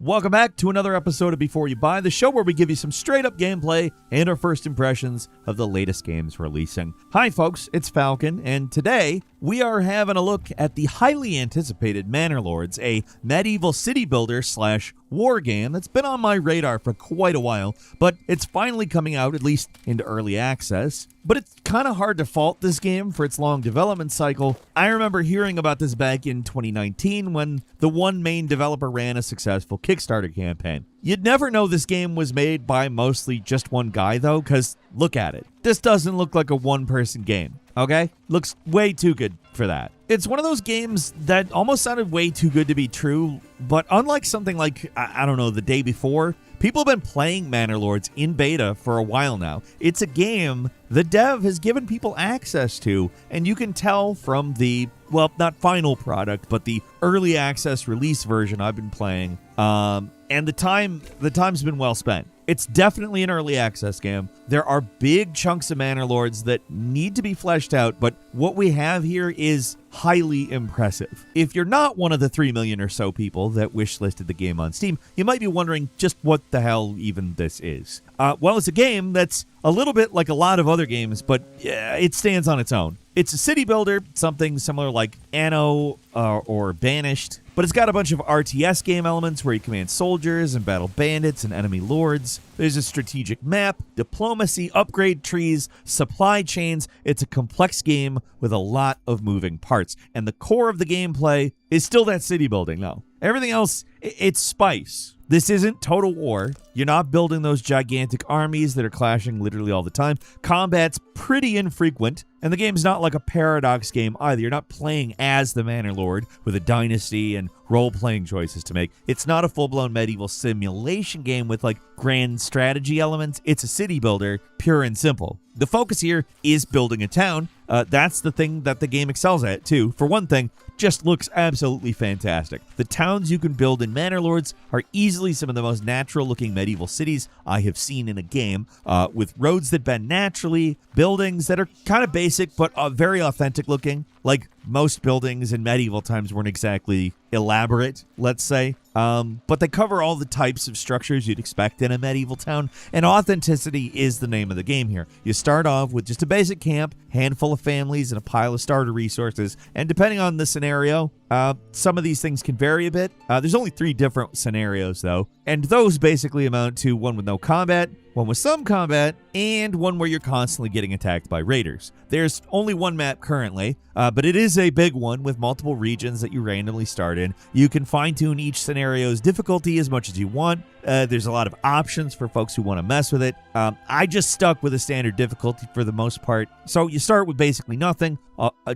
Welcome back to another episode of Before You Buy, the show where we give you some straight-up gameplay and our first impressions of the latest games releasing. Hi folks, it's Falcon, and today we are having a look at the highly anticipated Manor Lords, a medieval city builder slash war game that's been on my radar for quite a while, but it's finally coming out, at least into early access. But it's kind of hard to fault this game for its long development cycle. I remember hearing about this back in 2019 when the one main developer ran a successful Kickstarter campaign. You'd never know this game was made by mostly just one guy though, because look at it. This doesn't look like a one-person game, okay? Looks way too good for that. It's one of those games that almost sounded way too good to be true, but unlike something like, I don't know, The Day Before, people have been playing Manor Lords in beta for a while now. It's a game the dev has given people access to, and you can tell from the, well, not final product, but the early access release version I've been playing, and the time's been well spent. It's definitely an early access game. There are big chunks of Manor Lords that need to be fleshed out, but what we have here is highly impressive. If you're not one of the 3 million or so people that wishlisted the game on Steam, you might be wondering just what the hell even this is. Well, it's a game that's a little bit like a lot of other games, but it stands on its own. It's a city builder, something similar like Anno or Banished, but it's got a bunch of RTS game elements where you command soldiers and battle bandits and enemy lords. There's a strategic map, diplomacy, upgrade trees, supply chains. It's a complex game with a lot of moving parts. And the core of the gameplay is still that city building, though. Everything else, it's spice. This isn't Total War. You're not building those gigantic armies that are clashing literally all the time. Combat's pretty infrequent, and the game's not like a Paradox game either. You're not playing as the Manor Lord with a dynasty and role-playing choices to make. It's not a full-blown medieval simulation game with like grand strategy elements. It's a city builder, pure and simple. The focus here is building a town. That's the thing that the game excels at, too. For one thing, just looks absolutely fantastic. The towns you can build in Manor Lords are easily some of the most natural-looking medieval cities I have seen in a game, with roads that bend naturally, buildings that are kind of basic but very authentic-looking. Like most buildings in medieval times weren't exactly elaborate, let's say. But they cover all the types of structures you'd expect in a medieval town, and authenticity is the name of the game here. You start off with just a basic camp, handful of families, and a pile of starter resources, and depending on the scenario, some of these things can vary a bit. There's only 3 different scenarios, though, and those basically amount to one with no combat, one with some combat, and one where you're constantly getting attacked by raiders. There's only one map currently, but it is a big one with multiple regions that you randomly start in. You can fine-tune each scenario's difficulty as much as you want. There's a lot of options for folks who want to mess with it. I just stuck with a standard difficulty for the most part. So you start with basically nothing,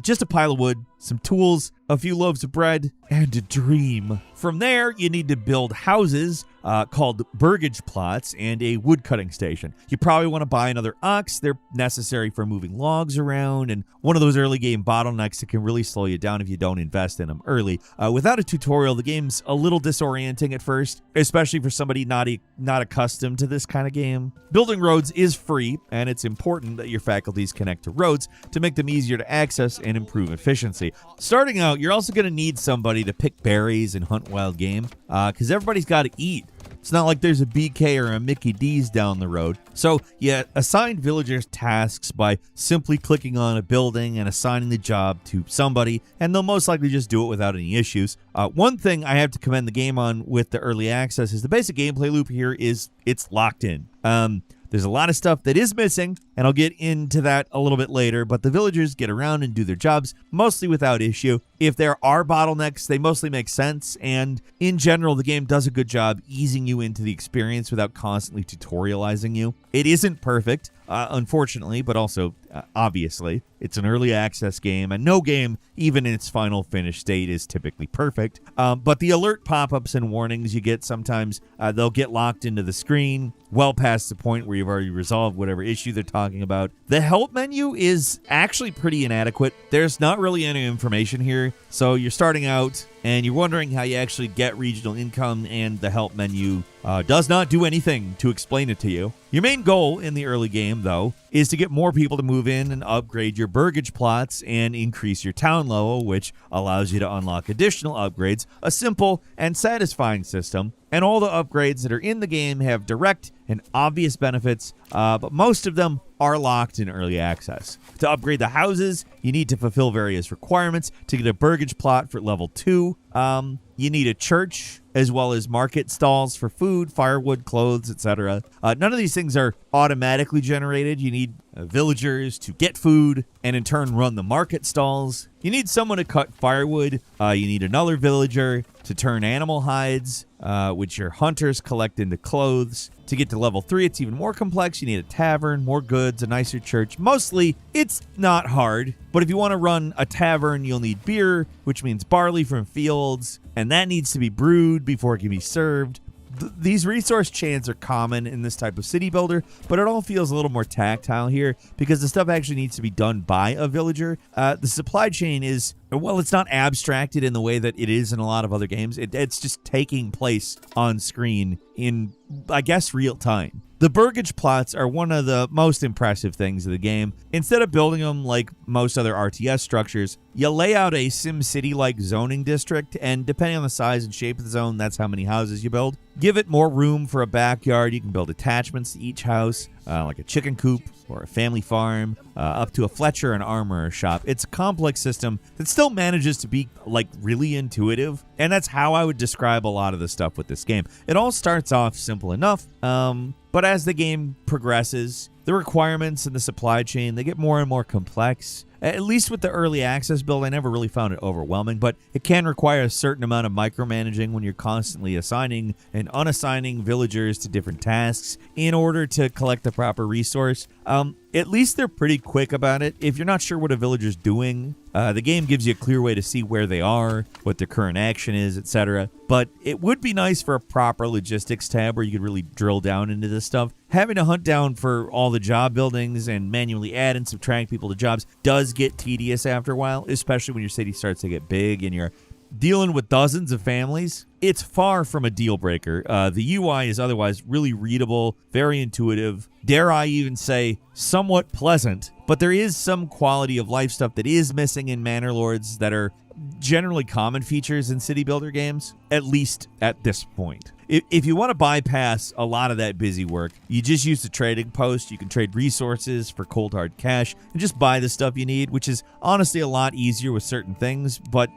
just a pile of wood, some tools, a few loaves of bread, and a dream. From there, you need to build houses called burgage plots and a woodcutting station. You probably want to buy another ox. They're necessary for moving logs around, and one of those early game bottlenecks that can really slow you down if you don't invest in them early. Without a tutorial, the game's a little disorienting at first, especially for somebody not accustomed to this kind of game. Building roads is free, and it's important that your faculties connect to roads to make them easier to access and improve efficiency. Starting out, you're also going to need somebody to pick berries and hunt wild game, because everybody's got to eat. It's not like there's a BK or a Mickey D's down the road. So you assign villagers tasks by simply clicking on a building and assigning the job to somebody, and they'll most likely just do it without any issues. One thing I have to commend the game on with the early access is the basic gameplay loop here is it's locked in. There's a lot of stuff that is missing, and I'll get into that a little bit later, but the villagers get around and do their jobs mostly without issue. If there are bottlenecks, they mostly make sense, and in general, the game does a good job easing you into the experience without constantly tutorializing you. It isn't perfect, unfortunately, but also obviously. It's an early access game, and no game, even in its final finished state, is typically perfect. But the alert pop-ups and warnings you get sometimes, they'll get locked into the screen well past the point where you've already resolved whatever issue they're talking about. The help menu is actually pretty inadequate. There's not really any information here, so you're starting out and you're wondering how you actually get regional income, and the help menu does not do anything to explain it to you. Your main goal in the early game, though, is to get more people to move in and upgrade your burgage plots and increase your town level, which allows you to unlock additional upgrades, a simple and satisfying system. And all the upgrades that are in the game have direct and obvious benefits, but most of them are locked in early access. To upgrade the houses, you need to fulfill various requirements. To get a burgage plot for level 2, you need a church, as well as market stalls for food, firewood, clothes, etc. None of these things are automatically generated. You need villagers to get food and in turn run the market stalls. You need someone to cut firewood. You need another villager to turn animal hides, which your hunters collect into clothes. To get to level 3, it's even more complex. You need a tavern, more goods, a nicer church. Mostly, it's not hard. But if you want to run a tavern, you'll need beer, which means barley from fields, and that needs to be brewed before it can be served. These resource chains are common in this type of city builder, but it all feels a little more tactile here because the stuff actually needs to be done by a villager. The supply chain is, well, it's not abstracted in the way that it is in a lot of other games. It's just taking place on screen in, I guess, real time. The burgage plots are one of the most impressive things of the game. Instead of building them like most other RTS structures, you lay out a SimCity-like zoning district, and depending on the size and shape of the zone, that's how many houses you build. Give it more room for a backyard. You can build attachments to each house, like a chicken coop or a family farm, up to a Fletcher and armorer shop. It's a complex system that still manages to be like really intuitive, and that's how I would describe a lot of the stuff with this game. It all starts off simple enough, but as the game progresses, the requirements and the supply chain, they get more and more complex. At least with the early access build, I never really found it overwhelming, but it can require a certain amount of micromanaging when you're constantly assigning and unassigning villagers to different tasks in order to collect the proper resource. At least they're pretty quick about it. If you're not sure what a villager's doing, the game gives you a clear way to see where they are, what their current action is, etc. But it would be nice for a proper logistics tab where you could really drill down into this stuff. Having to hunt down for all the job buildings and manually add and subtract people to jobs does get tedious after a while, especially when your city starts to get big and you're dealing with dozens of families. It's far from a deal breaker. The UI is otherwise really readable, very intuitive, dare I even say somewhat pleasant, but there is some quality of life stuff that is missing in Manor Lords that are generally common features in city builder games, at least at this point. If you want to bypass a lot of that busy work, you just use the trading post. You can trade resources for cold hard cash and just buy the stuff you need, which is honestly a lot easier with certain things, but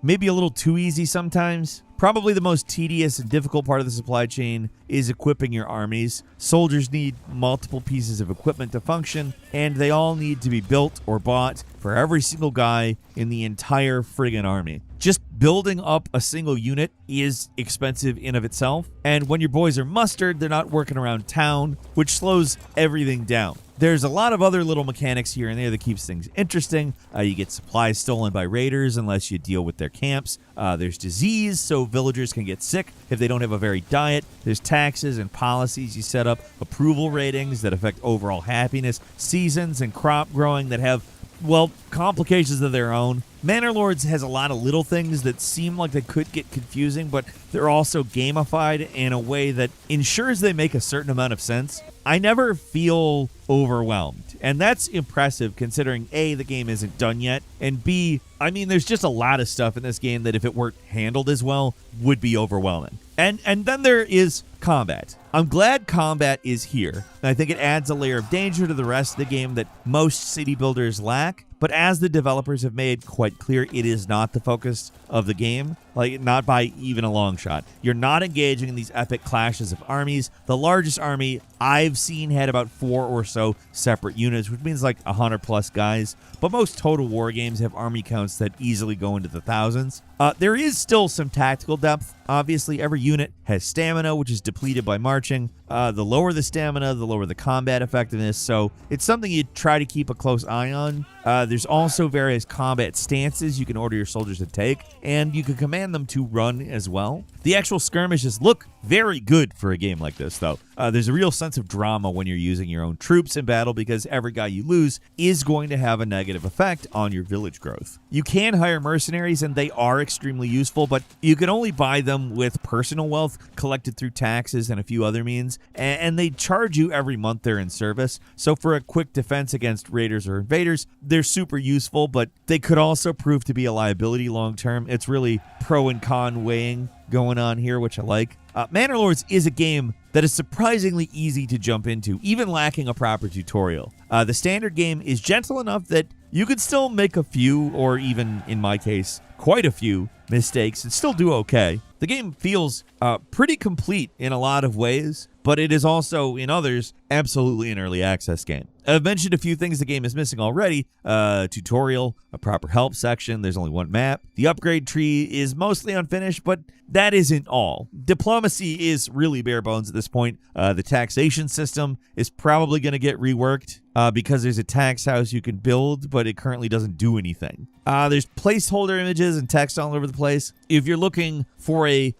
maybe a little too easy sometimes. Probably the most tedious and difficult part of the supply chain is equipping your armies. Soldiers need multiple pieces of equipment to function, and they all need to be built or bought for every single guy in the entire friggin' army. Just building up a single unit is expensive in of itself, and when your boys are mustered, they're not working around town, which slows everything down. There's a lot of other little mechanics here and there that keeps things interesting. You get supplies stolen by raiders unless you deal with their camps. There's disease, so villagers can get sick if they don't have a varied diet. There's taxes and policies you set up, approval ratings that affect overall happiness, seasons and crop growing that have, well, complications of their own. Manor Lords has a lot of little things that seem like they could get confusing, but they're also gamified in a way that ensures they make a certain amount of sense. I never feel overwhelmed, and that's impressive considering A, the game isn't done yet, and B, I mean, there's just a lot of stuff in this game that if it weren't handled as well, would be overwhelming. And then there is combat. I'm glad combat is here. I think it adds a layer of danger to the rest of the game that most city builders lack. But as the developers have made quite clear, it is not the focus of the game, like not by even a long shot. You're not engaging in these epic clashes of armies. The largest army I've seen had about 4 or so separate units, which means like 100 plus guys. But most Total War games have army counts that easily go into the thousands. There is still some tactical depth. Obviously, every unit has stamina, which is depleted by marching. The lower the stamina, the lower the combat effectiveness, so it's something you try to keep a close eye on. There's also various combat stances you can order your soldiers to take, and you can command them to run as well. The actual skirmishes look very good for a game like this, though. There's a real sense of drama when you're using your own troops in battle because every guy you lose is going to have a negative effect on your village growth. You can hire mercenaries, and they are extremely useful, but you can only buy them with personal wealth collected through taxes and a few other means, and they charge you every month they're in service. So for a quick defense against raiders or invaders, they're super useful, but they could also prove to be a liability long term. It's really pro and con weighing going on here, which I like. Manor Lords is a game that is surprisingly easy to jump into, even lacking a proper tutorial. The standard game is gentle enough that you could still make a few, or even, in my case, quite a few mistakes and still do okay. The game feels pretty complete in a lot of ways, but it is also, in others, absolutely an early access game. I've mentioned a few things the game is missing already. Tutorial, a proper help section, there's only one map. The upgrade tree is mostly unfinished, but that isn't all. Diplomacy is really bare bones at this point. The taxation system is probably going to get reworked because there's a tax house you can build, but it currently doesn't do anything. There's placeholder images and text all over the place. If you're looking for a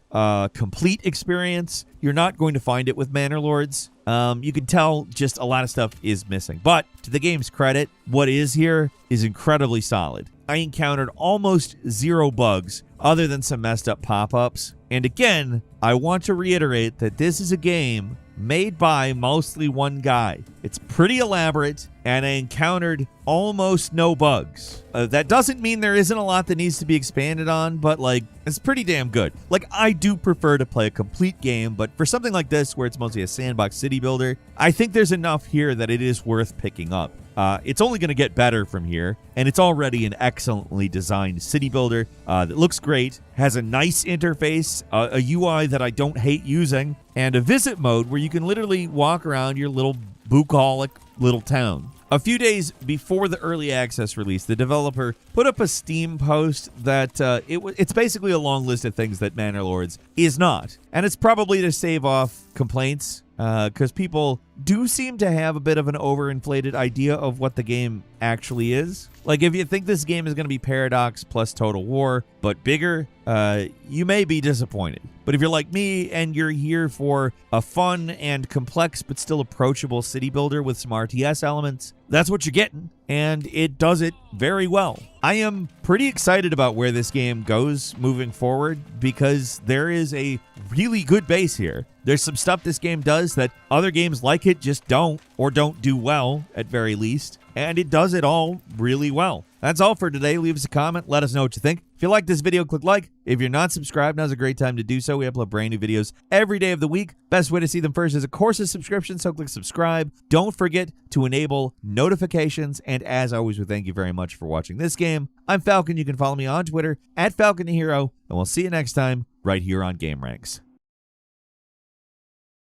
complete experience, you're not going to find it with Manor Lords. You can tell just a lot of stuff is missing. But to the game's credit, what is here is incredibly solid. I encountered almost zero bugs other than some messed up pop-ups. And again, I want to reiterate that this is a game made by mostly one guy. It's pretty elaborate, and I encountered almost no bugs. That doesn't mean there isn't a lot that needs to be expanded on, but it's pretty damn good. I do prefer to play a complete game, but for something like this where it's mostly a sandbox city builder, I think there's enough here that it is worth picking up. It's only going to get better from here, and it's already an excellently designed city builder that looks great, has a nice interface, a UI that I don't hate using, and a visit mode where you can literally walk around your little bucolic little town. A few days before the early access release, the developer put up a Steam post that it's basically a long list of things that Manor Lords is not, and it's probably to save off complaints. Because people do seem to have a bit of an overinflated idea of what the game actually is. If you think this game is going to be Paradox plus Total War, but bigger, you may be disappointed. But if you're like me and you're here for a fun and complex but still approachable city builder with some RTS elements, that's what you're getting, and it does it very well. I am pretty excited about where this game goes moving forward because there is a really good base here. There's some stuff this game does that other games like it just don't, or don't do well at very least, and it does it all really well. That's all for today. Leave us a comment. Let us know what you think. If you like this video, click like. If you're not subscribed, now's a great time to do so. We upload brand new videos every day of the week. Best way to see them first is, of course, a subscription, so click subscribe. Don't forget to enable notifications, and as always, we thank you very much for watching this game. I'm Falcon. You can follow me on Twitter @FalconTheHero, and we'll see you next time right here on Game Ranks.